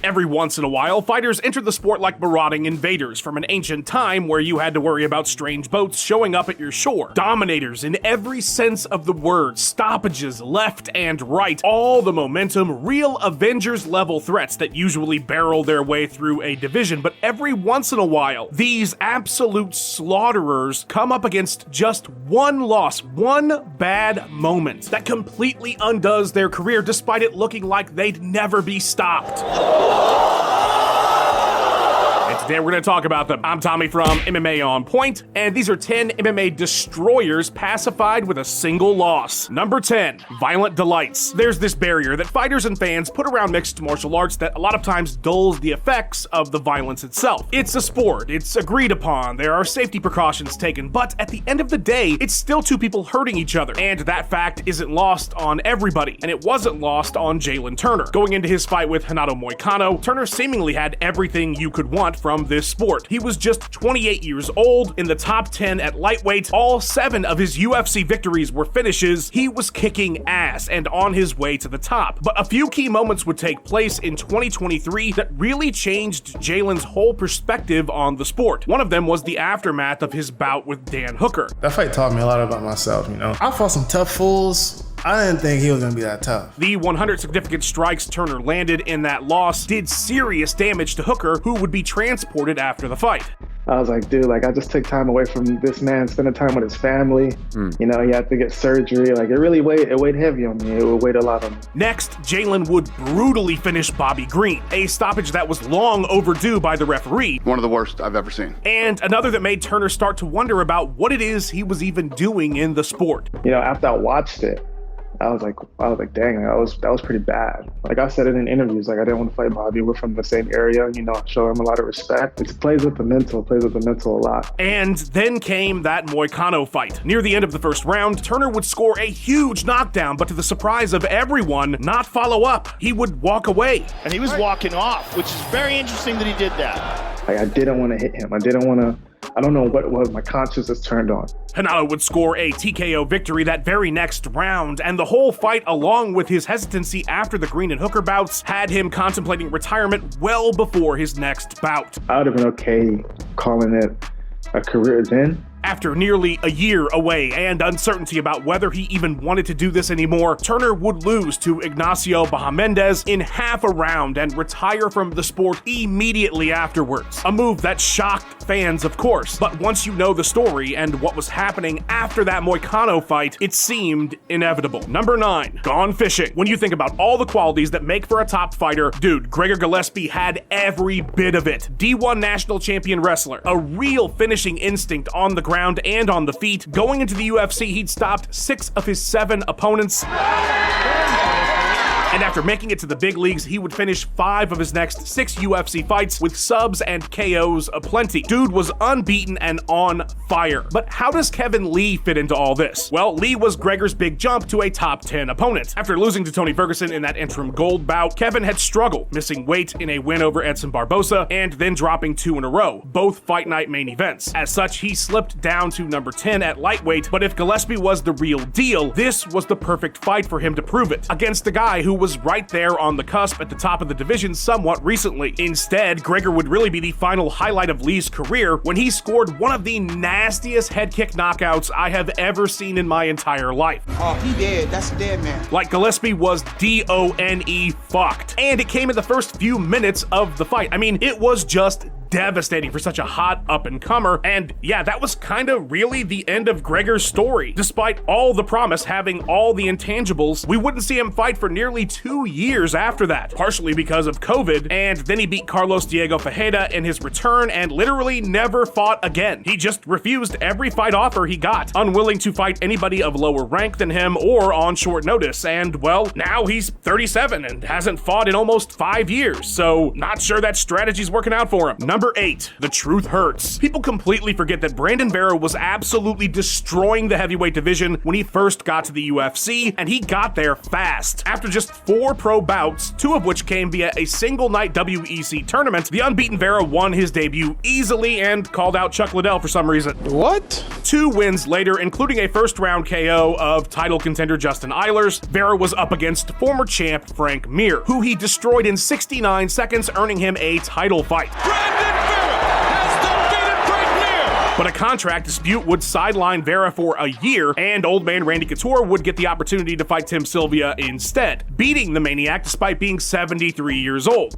Every once in a while, fighters entered the sport like marauding invaders from an ancient time where you had to worry about strange boats showing up at your shore. Dominators in every sense of the word, stoppages left and right, all the momentum, real Avengers-level threats that usually barrel their way through a division, but every once in a while, these absolute slaughterers come up against just one loss, one bad moment that completely undoes their career despite it looking like they'd never be stopped. And today we're going to talk about them. I'm Tommy from MMA On Point, and these are 10 MMA destroyers pacified with a single loss. Number 10, violent delights. There's this barrier that fighters and fans put around mixed martial arts that a lot of times dulls the effects of the violence itself. It's a sport, it's agreed upon, there are safety precautions taken, but at the end of the day, it's still two people hurting each other, and that fact isn't lost on everybody, and it wasn't lost on Jalin Turner. Going into his fight with Renato Moicano, Turner seemingly had everything you could want from this sport. He was just 28 years old, in the top 10 at lightweight, all 7 of his UFC victories were finishes, he was kicking ass and on his way to the top. But a few key moments would take place in 2023 that really changed Jalin's whole perspective on the sport. One of them was the aftermath of his bout with Dan Hooker. That fight taught me a lot about myself, you know. I fought some tough fools. I didn't think he was gonna be that tough. The 100 significant strikes Turner landed in that loss did serious damage to Hooker, who would be transported after the fight. I was like, dude, like I just took time away from this man, spending time with his family. You know, he had to get surgery. Like it weighed heavy on me. It would weigh a lot on me. Next, Jalin would brutally finish Bobby Green, a stoppage that was long overdue by the referee. One of the worst I've ever seen. And another that made Turner start to wonder about what it is he was even doing in the sport. You know, after I watched it, I was like, dang, that was pretty bad. Like I said it in interviews, like I didn't want to fight Bobby. We're from the same area, you know, I show him a lot of respect. It plays with the mental a lot. And then came that Moicano fight. Near the end of the first round, Turner would score a huge knockdown, but to the surprise of everyone, not follow up. He would walk away. And he was walking off, which is very interesting that he did that. Like I didn't want to hit him. I don't know what it was, my conscience is turned on. Renato would score a TKO victory that very next round, and the whole fight, along with his hesitancy after the Green and Hooker bouts, had him contemplating retirement well before his next bout. I would have been okay calling it a career then. After nearly a year away and uncertainty about whether he even wanted to do this anymore, Turner would lose to Ignacio Bahamendez in half a round and retire from the sport immediately afterwards. A move that shocked fans, of course, but once you know the story and what was happening after that Moicano fight, it seemed inevitable. Number 9, gone fishing. When you think about all the qualities that make for a top fighter, dude, Gregor Gillespie had every bit of it. D1 national champion wrestler, a real finishing instinct on the ground and on the feet. Going into the UFC, he'd stopped 6 of his 7 opponents. And after making it to the big leagues, he would finish 5 of his next 6 UFC fights with subs and KOs aplenty. Dude was unbeaten and on fire. But how does Kevin Lee fit into all this? Well, Lee was Gregor's big jump to a top 10 opponent. After losing to Tony Ferguson in that interim gold bout, Kevin had struggled, missing weight in a win over Edson Barbosa, and then dropping 2 in a row, both fight night main events. As such, he slipped down to number 10 at lightweight, but if Gillespie was the real deal, this was the perfect fight for him to prove it, against a guy who was right there on the cusp at the top of the division somewhat recently. Instead, Gregor would really be the final highlight of Lee's career when he scored one of the nastiest head kick knockouts I have ever seen in my entire life. Oh, he dead. That's a dead man. Like Gillespie was D-O-N-E fucked. And it came in the first few minutes of the fight. I mean, it was just devastating for such a hot up-and-comer, and yeah, that was kind of really the end of Gregor's story. Despite all the promise, having all the intangibles, we wouldn't see him fight for nearly 2 years after that, partially because of COVID, and then he beat Carlos Diego Ferreira in his return and literally never fought again. He just refused every fight offer he got, unwilling to fight anybody of lower rank than him or on short notice, and well, now he's 37 and hasn't fought in almost 5 years, so not sure that strategy's working out for him. Number 8, the truth hurts. People completely forget that Brandon Vera was absolutely destroying the heavyweight division when he first got to the UFC, and he got there fast. After just 4 pro bouts, 2 of which came via a single night WEC tournament, the unbeaten Vera won his debut easily and called out Chuck Liddell for some reason. What? 2 wins later, including a first round KO of title contender Justin Eilers, Vera was up against former champ Frank Mir, who he destroyed in 69 seconds, earning him a title fight. But a contract dispute would sideline Vera for a year, and old man Randy Couture would get the opportunity to fight Tim Sylvia instead, beating the Maniac despite being 73 years old.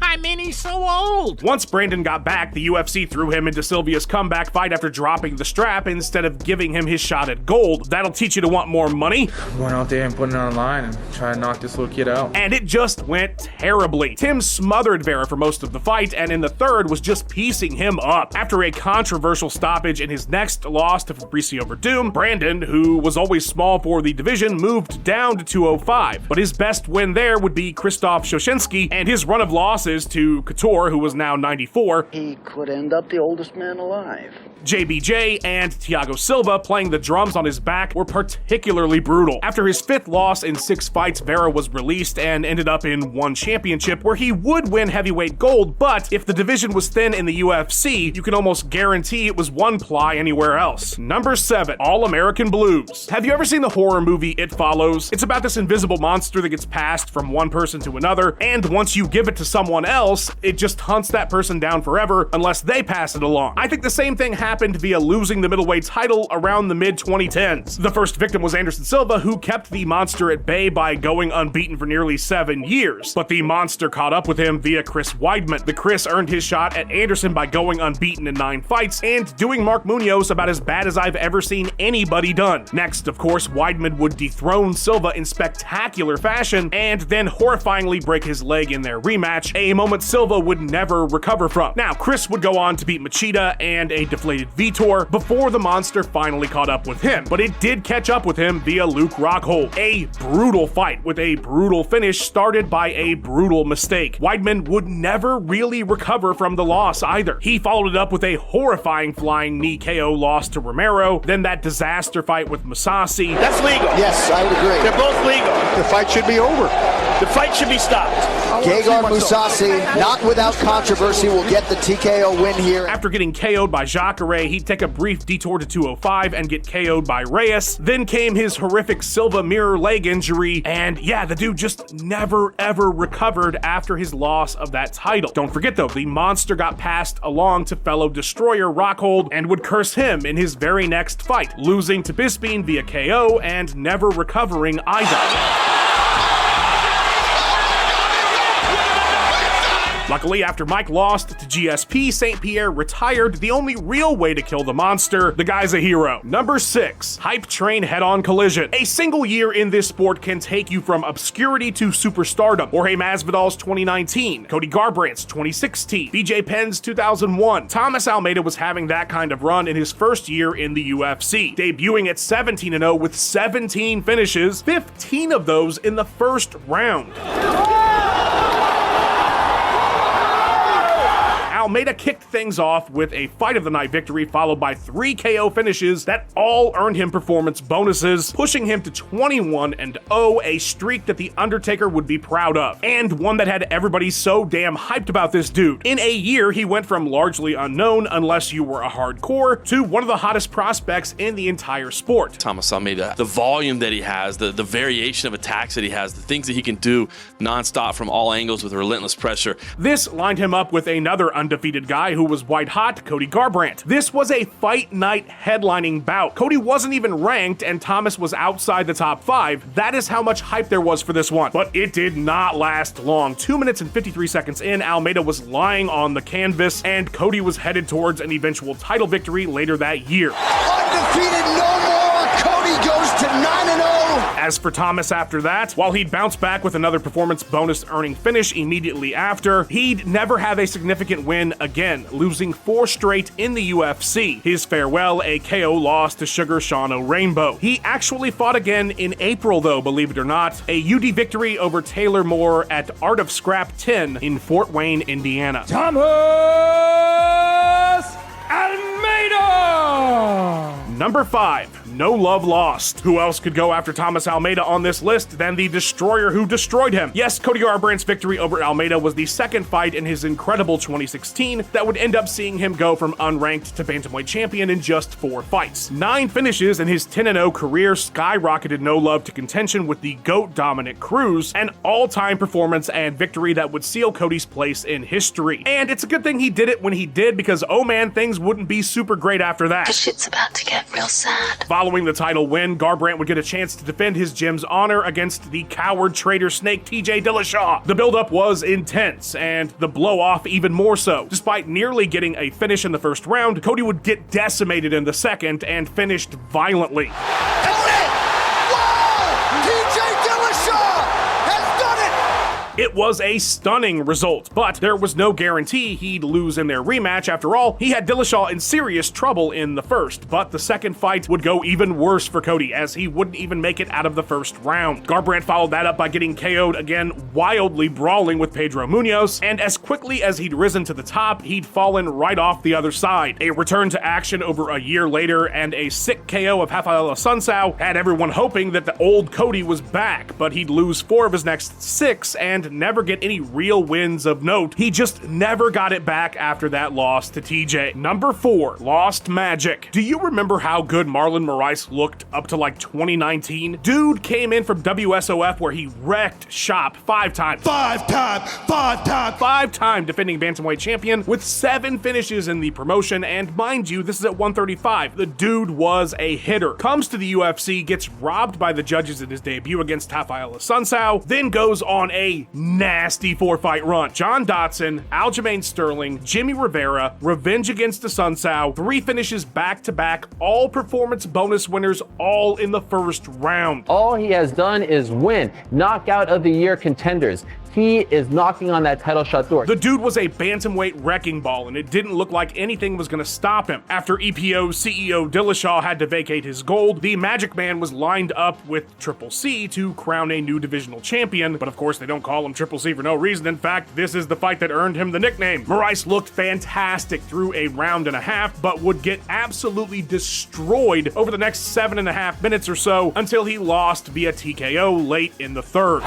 I mean, he's so old. Once Brandon got back, the UFC threw him into Sylvia's comeback fight after dropping the strap instead of giving him his shot at gold. That'll teach you to want more money. Going out there and putting it on the line and trying to knock this little kid out. And it just went terribly. Tim smothered Vera for most of the fight, and in the third was just piecing him up. After a controversial stoppage in his next loss to Fabricio Verdum, Brandon, who was always small for the division, moved down to 205. But his best win there would be Krzysztof Shoshinsky, and his run of losses to Couture, who was now 94. He could end up the oldest man alive. JBJ and Thiago Silva playing the drums on his back were particularly brutal. After his 5th loss in 6 fights, Vera was released and ended up in one championship where he would win heavyweight gold, but if the division was thin in the UFC, you can almost guarantee it was one ply anywhere else. Number 7, All-American Blues. Have you ever seen the horror movie It Follows? It's about this invisible monster that gets passed from one person to another, and once you give it to someone else, it just hunts that person down forever unless they pass it along. I think the same thing happened via losing the middleweight title around the mid-2010s. The first victim was Anderson Silva, who kept the monster at bay by going unbeaten for nearly 7 years. But the monster caught up with him via Chris Weidman. The Chris earned his shot at Anderson by going unbeaten in 9 fights and doing Mark Munoz about as bad as I've ever seen anybody done. Next, of course, Weidman would dethrone Silva in spectacular fashion and then horrifyingly break his leg in their rematch, a moment Silva would never recover from. Now, Chris would go on to beat Machida and a deflated Vitor before the monster finally caught up with him, but it did catch up with him via Luke Rockhold. A brutal fight with a brutal finish started by a brutal mistake. Weidman would never really recover from the loss either. He followed it up with a horrifying flying knee KO loss to Romero, then that disaster fight with Masasi. That's legal. Yes, I would agree. They're both legal. The fight should be over. The fight should be stopped. Gregor Musasi, not without controversy, will get the TKO win here. After getting KO'd by Jacare, he'd take a brief detour to 205 and get KO'd by Reyes. Then came his horrific Silva mirror leg injury, and yeah, the dude just never ever recovered after his loss of that title. Don't forget though, the monster got passed along to fellow destroyer Rockhold and would curse him in his very next fight, losing to Bisping via KO and never recovering either. Luckily, after Mike lost to GSP, St. Pierre retired the only real way to kill the monster. The guy's a hero. Number 6, Hype Train Head-On Collision. A single year in this sport can take you from obscurity to superstardom. Jorge Masvidal's 2019, Cody Garbrandt's 2016, BJ Penn's 2001. Thomas Almeida was having that kind of run in his first year in the UFC, debuting at 17-0 with 17 finishes, 15 of those in the first round. Almeida kicked things off with a fight of the night victory followed by 3 KO finishes that all earned him performance bonuses, pushing him to 21-0, a streak that The Undertaker would be proud of, and one that had everybody so damn hyped about this dude. In a year, he went from largely unknown, unless you were a hardcore, to one of the hottest prospects in the entire sport. Thomas Almeida, the volume that he has, the variation of attacks that he has, the things that he can do nonstop from all angles with relentless pressure. This lined him up with another undefeated guy who was white hot, Cody Garbrandt. This was a fight night headlining bout. Cody wasn't even ranked and Thomas was outside the top 5. That is how much hype there was for this one. But it did not last long. 2 minutes and 53 seconds in, Almeida was lying on the canvas and Cody was headed towards an eventual title victory later that year. Undefeated no more. Cody goes to 9-0. As for Thomas after that, while he'd bounce back with another performance bonus earning finish immediately after, he'd never have a significant win again, losing 4 straight in the UFC. His farewell, a KO loss to Sugar Sean O'Rainbow. He actually fought again in April though, believe it or not, a UD victory over Taylor Moore at Art of Scrap 10 in Fort Wayne, Indiana. Thomas Almeida! Number 5. No love lost. Who else could go after Thomas Almeida on this list than the destroyer who destroyed him? Yes, Cody Garbrandt's victory over Almeida was the second fight in his incredible 2016 that would end up seeing him go from unranked to bantamweight champion in just 4 fights. 9 finishes in his 10-0 career skyrocketed No Love to contention with the GOAT Dominic Cruz, an all-time performance and victory that would seal Cody's place in history. And it's a good thing he did it when he did, because oh man, things wouldn't be super great after that. This shit's about to get real sad. Following the title win, Garbrandt would get a chance to defend his gym's honor against the coward traitor snake TJ Dillashaw. The buildup was intense, and the blow-off even more so. Despite nearly getting a finish in the first round, Cody would get decimated in the second and finished violently. It was a stunning result, but there was no guarantee he'd lose in their rematch. After all, he had Dillashaw in serious trouble in the first, but the second fight would go even worse for Cody, as he wouldn't even make it out of the first round. Garbrandt followed that up by getting KO'd again, wildly brawling with Pedro Munoz, and as quickly as he'd risen to the top, he'd fallen right off the other side. A return to action over a year later and a sick KO of Rafael Assunção had everyone hoping that the old Cody was back, but he'd lose 4 of his next 6 and never get any real wins of note. He just never got it back after that loss to TJ. Number 4, lost magic. Do you remember how good Marlon Moraes looked up to like 2019? Dude came in from WSOF where he wrecked shop 5 times. 5-time defending bantamweight champion with 7 finishes in the promotion, and mind you, this is at 135. The dude was a hitter. Comes to the UFC, gets robbed by the judges in his debut against Rafael Assunção, then goes on a nasty 4-fight run. John Dodson, Aljamain Sterling, Jimmy Rivera, revenge against Assunção, 3 finishes back-to-back, all performance bonus winners, all in the first round. All he has done is win. Knockout of the year contenders. He is knocking on that title shot door. The dude was a bantamweight wrecking ball, and it didn't look like anything was going to stop him. After EPO CEO Dillashaw had to vacate his gold, the Magic Man was lined up with Triple C to crown a new divisional champion, but of course they don't call him Triple C for no reason. In fact, this is the fight that earned him the nickname. Moraes looked fantastic through a round and a half, but would get absolutely destroyed over the next 7.5 minutes or so until he lost via TKO late in the third.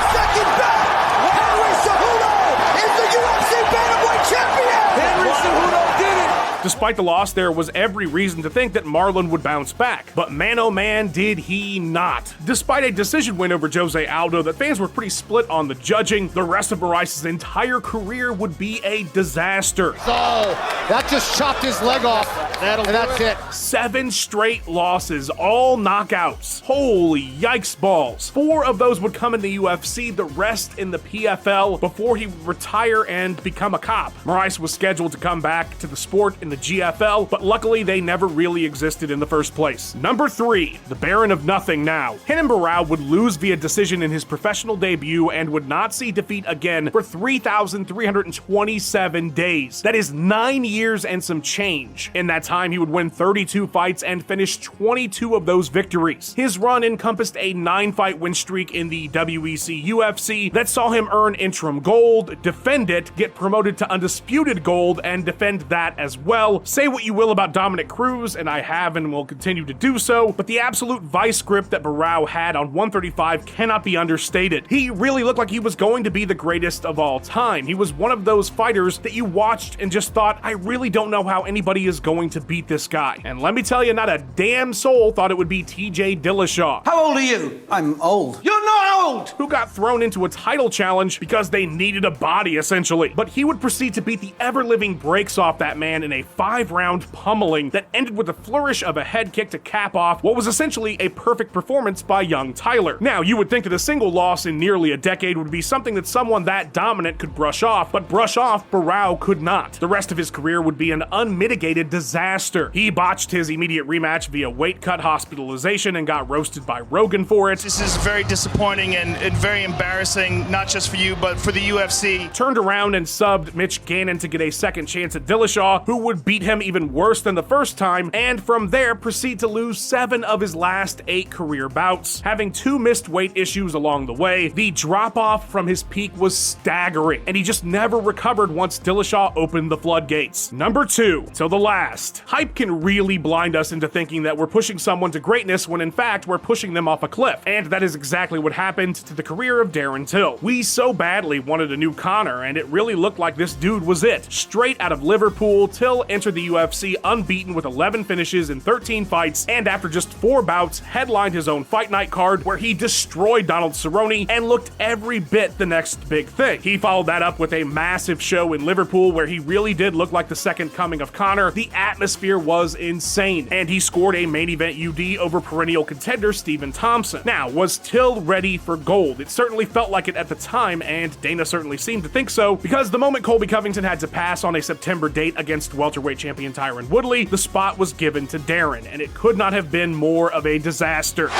Second back, Henry Cejudo is the UFC Bantamweight Champion! Henry Cejudo did it! Despite the loss, there was every reason to think that Marlon would bounce back, but man oh man did he not. Despite a decision win over Jose Aldo that fans were pretty split on the judging, the rest of Moraes' entire career would be a disaster. So, that just chopped his leg off, and that's it. 7 straight losses, all knockouts. Holy yikes balls. 4 of those would come in the UFC, the rest in the PFL, before he would retire and become a cop. Moraes was scheduled to come back to the sport in the GFL, but luckily they never really existed in the first place. Number 3, the Baron of Nothing now. Renan Barao would lose via decision in his professional debut and would not see defeat again for 3,327 days. That is 9 years and some change. In that time, he would win 32 fights and finish 22 of those victories. His run encompassed a 9-fight win streak in the WEC UFC that saw him earn interim gold, defend it, get promoted to undisputed gold, and defend that as well. Say what you will about Dominic Cruz, and I have and will continue to do so, but the absolute vice grip that Barao had on 135 cannot be understated. He really looked like he was going to be the greatest of all time. He was one of those fighters that you watched and just thought, I really don't know how anybody is going to beat this guy. And let me tell you, not a damn soul thought it would be TJ Dillashaw. How old are you? I'm old. You're not old! who got thrown into a title challenge because they needed a body, essentially. But he would proceed to beat the ever-living brakes off that man in a 5-round pummeling that ended with a flourish of a head kick to cap off what was essentially a perfect performance by young Tyler. Now, you would think that a single loss in nearly a decade would be something that someone that dominant could brush off, but brush off Barao could not. The rest of his career would be an unmitigated disaster. He botched his immediate rematch via weight cut hospitalization and got roasted by Rogan for it. This is very disappointing and very embarrassing, not just for you, but for the UFC. Turned around and subbed Mitch Gannon to get a second chance at Dillashaw, who would beat him even worse than the first time, and from there proceed to lose 7 of his last 8 career bouts. Having 2 missed weight issues along the way, the drop-off from his peak was staggering, and he just never recovered once Dillashaw opened the floodgates. Number 2, till the last. Hype can really blind us into thinking that we're pushing someone to greatness when in fact we're pushing them off a cliff, and that is exactly what happened to the career of Darren Till. We so badly wanted a new Conor, and it really looked like this dude was it. Straight out of Liverpool, Till entered the UFC unbeaten with 11 finishes in 13 fights, and after just 4 bouts, headlined his own fight night card where he destroyed Donald Cerrone and looked every bit the next big thing. He followed that up with a massive show in Liverpool where he really did look like the second coming of Conor. The atmosphere was insane, and he scored a main event UD over perennial contender Stephen Thompson. Now, was Till ready for gold? It certainly felt like it at the time, and Dana certainly seemed to think so, because the moment Colby Covington had to pass on a September date against welterweight champion Tyron Woodley, the spot was given to Darren, and it could not have been more of a disaster.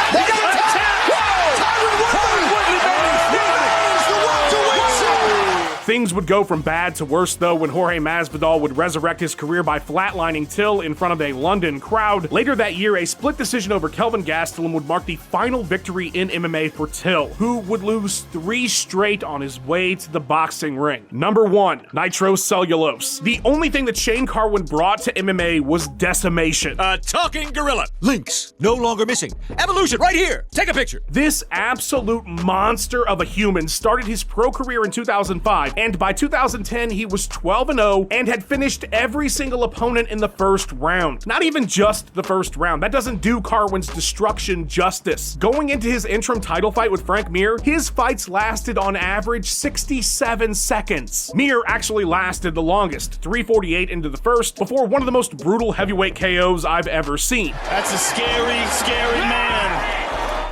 Things would go from bad to worse, though, when Jorge Masvidal would resurrect his career by flatlining Till in front of a London crowd. Later that year, a split decision over Kelvin Gastelum would mark the final victory in MMA for Till, who would lose 3 straight on his way to the boxing ring. Number 1, nitrocellulose. The only thing that Shane Carwin brought to MMA was decimation. Talking gorilla. Links, no longer missing. Evolution, right here. Take a picture. This absolute monster of a human started his pro career in 2005, and by 2010 he was 12-0 and had finished every single opponent in the first round. Not even just the first round. That doesn't do Carwin's destruction justice. Going into his interim title fight with Frank Mir, his fights lasted on average 67 seconds. Mir actually lasted the longest, 3:48 into the first, before one of the most brutal heavyweight KOs I've ever seen. That's a scary, scary man.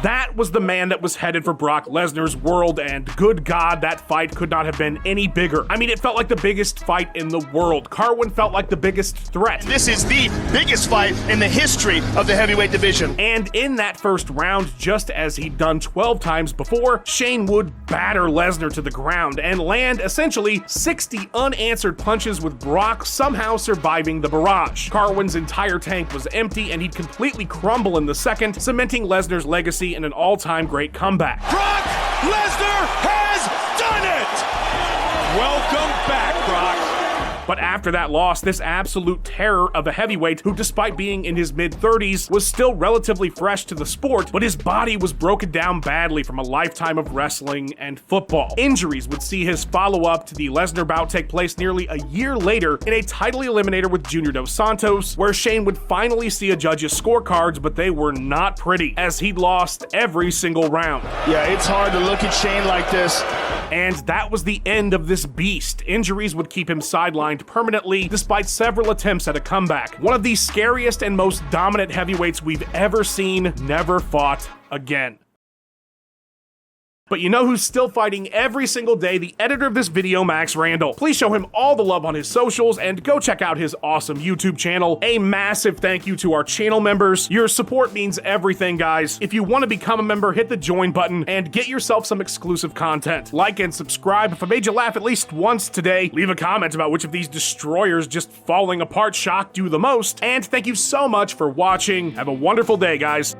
That was the man that was headed for Brock Lesnar's world, and good God, that fight could not have been any bigger. I mean, it felt like the biggest fight in the world. Carwin felt like the biggest threat. This is the biggest fight in the history of the heavyweight division. And in that first round, just as he'd done 12 times before, Shane would batter Lesnar to the ground and land essentially 60 unanswered punches, with Brock somehow surviving the barrage. Carwin's entire tank was empty, and he'd completely crumble in the second, cementing Lesnar's legacy in an all-time great comeback. Brock Lesnar has done it! Welcome back, Brock. But after that loss, this absolute terror of a heavyweight who, despite being in his mid-30s, was still relatively fresh to the sport, but his body was broken down badly from a lifetime of wrestling and football. Injuries would see his follow-up to the Lesnar bout take place nearly a year later in a title eliminator with Junior Dos Santos, where Shane would finally see a judge's scorecards, but they were not pretty, as he'd lost every single round. Yeah, it's hard to look at Shane like this. And that was the end of this beast. Injuries would keep him sidelined permanently, despite several attempts at a comeback. One of the scariest and most dominant heavyweights we've ever seen never fought again. But you know who's still fighting every single day? The editor of this video, Max Randall. Please show him all the love on his socials and go check out his awesome YouTube channel. A massive thank you to our channel members. Your support means everything, guys. If you want to become a member, hit the join button and get yourself some exclusive content. Like and subscribe. If I made you laugh at least once today, leave a comment about which of these destroyers just falling apart shocked you the most. And thank you so much for watching. Have a wonderful day, guys.